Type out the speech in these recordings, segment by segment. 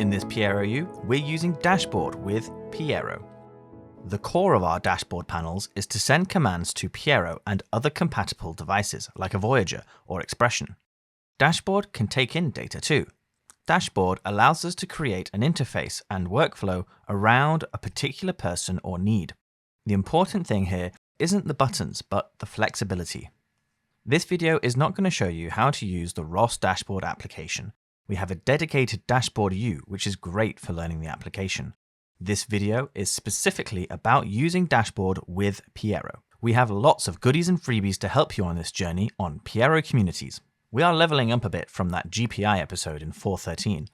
In this Piero U, we're using Dashboard with Piero. The core of our dashboard panels is to send commands to Piero and other compatible devices like a Voyager or Expression. Dashboard can take in data too. Dashboard allows us to create an interface and workflow around a particular person or need. The important thing here isn't the buttons, but the flexibility. This video is not going to show you how to use the ROS dashboard application. We have a dedicated Dashboard U, which is great for learning the application. This video is specifically about using Dashboard with Piero. We have lots of goodies and freebies to help you on this journey on Piero Communities. We are leveling up a bit from that GPI episode in 4.13.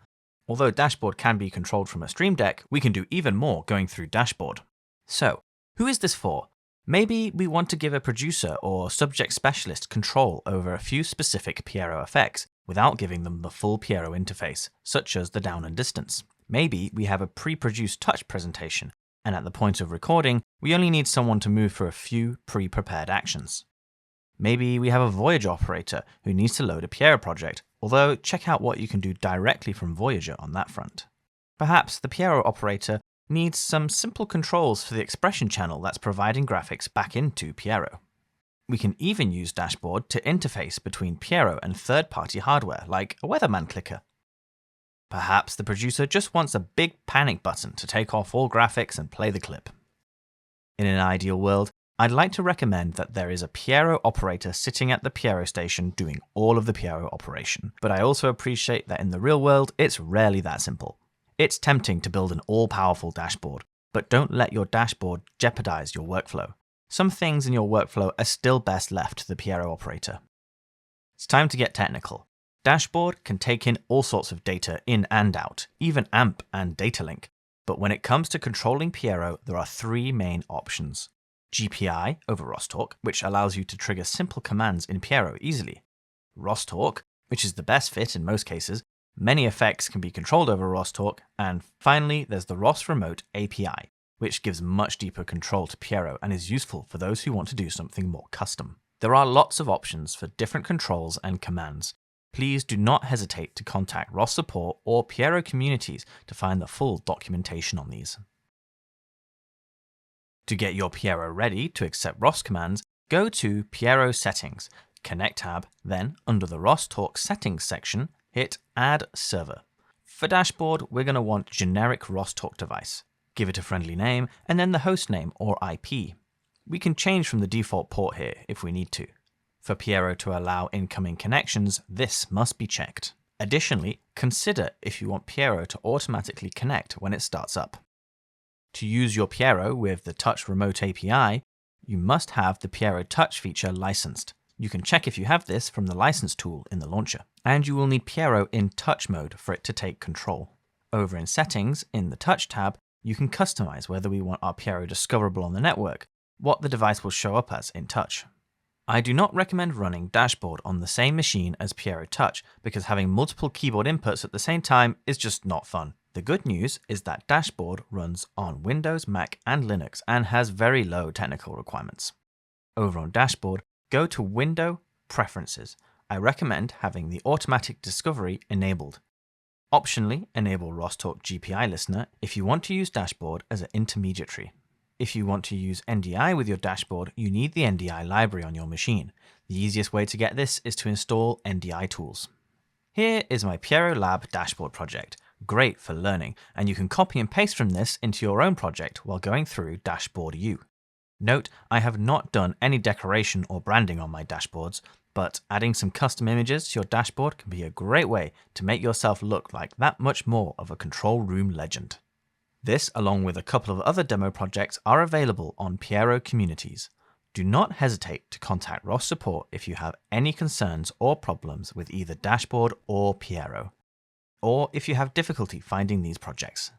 Although Dashboard can be controlled from a Stream Deck, we can do even more going through Dashboard. So, who is this for? Maybe we want to give a producer or subject specialist control over a few specific Piero effects without giving them the full Piero interface, such as the down and distance. Maybe we have a pre-produced touch presentation, and at the point of recording, we only need someone to move for a few pre-prepared actions. Maybe we have a Voyager operator who needs to load a Piero project, although check out what you can do directly from Voyager on that front. Perhaps the Piero operator needs some simple controls for the expression channel that's providing graphics back into Piero. We can even use Dashboard to interface between Piero and third-party hardware, like a Weatherman clicker. Perhaps the producer just wants a big panic button to take off all graphics and play the clip. In an ideal world, I'd like to recommend that there is a Piero operator sitting at the Piero station doing all of the Piero operation, but I also appreciate that in the real world, it's rarely that simple. It's tempting to build an all-powerful dashboard, but don't let your dashboard jeopardize your workflow. Some things in your workflow are still best left to the Piero operator. It's time to get technical. Dashboard can take in all sorts of data in and out, even AMP and data link. But when it comes to controlling Piero, there are three main options. GPI over ROStalk, which allows you to trigger simple commands in Piero easily. ROStalk, which is the best fit in most cases. Many effects can be controlled over ROStalk, and finally there's the ROS Remote API, which gives much deeper control to Piero and is useful for those who want to do something more custom. There are lots of options for different controls and commands. Please do not hesitate to contact ROS support or Piero Communities to find the full documentation on these. To get your Piero ready to accept ROS commands, go to Piero Settings, Connect tab, then under the ROStalk Settings section, hit Add Server. For Dashboard, we're going to want generic ROStalk device. Give it a friendly name, and then the host name or IP. We can change from the default port here if we need to. For Piero to allow incoming connections, this must be checked. Additionally, consider if you want Piero to automatically connect when it starts up. To use your Piero with the Touch Remote API, you must have the Piero Touch feature licensed. You can check if you have this from the license tool in the launcher. And you will need Piero in touch mode for it to take control. Over in Settings, in the Touch tab, you can customize whether we want our Piero discoverable on the network, what the device will show up as in touch. I do not recommend running Dashboard on the same machine as Piero Touch because having multiple keyboard inputs at the same time is just not fun. The good news is that Dashboard runs on Windows, Mac, and Linux and has very low technical requirements. Over on Dashboard, go to Window, Preferences. I recommend having the automatic discovery enabled. Optionally, enable ROStalk GPI Listener if you want to use Dashboard as an intermediary. If you want to use NDI with your dashboard, you need the NDI library on your machine. The easiest way to get this is to install NDI tools. Here is my Piero Lab dashboard project. Great for learning, and you can copy and paste from this into your own project while going through Dashboard U. Note, I have not done any decoration or branding on my dashboards, but adding some custom images to your dashboard can be a great way to make yourself look like that much more of a control room legend. This, along with a couple of other demo projects, are available on Piero Communities. Do not hesitate to contact ROS support if you have any concerns or problems with either Dashboard or Piero, or if you have difficulty finding these projects.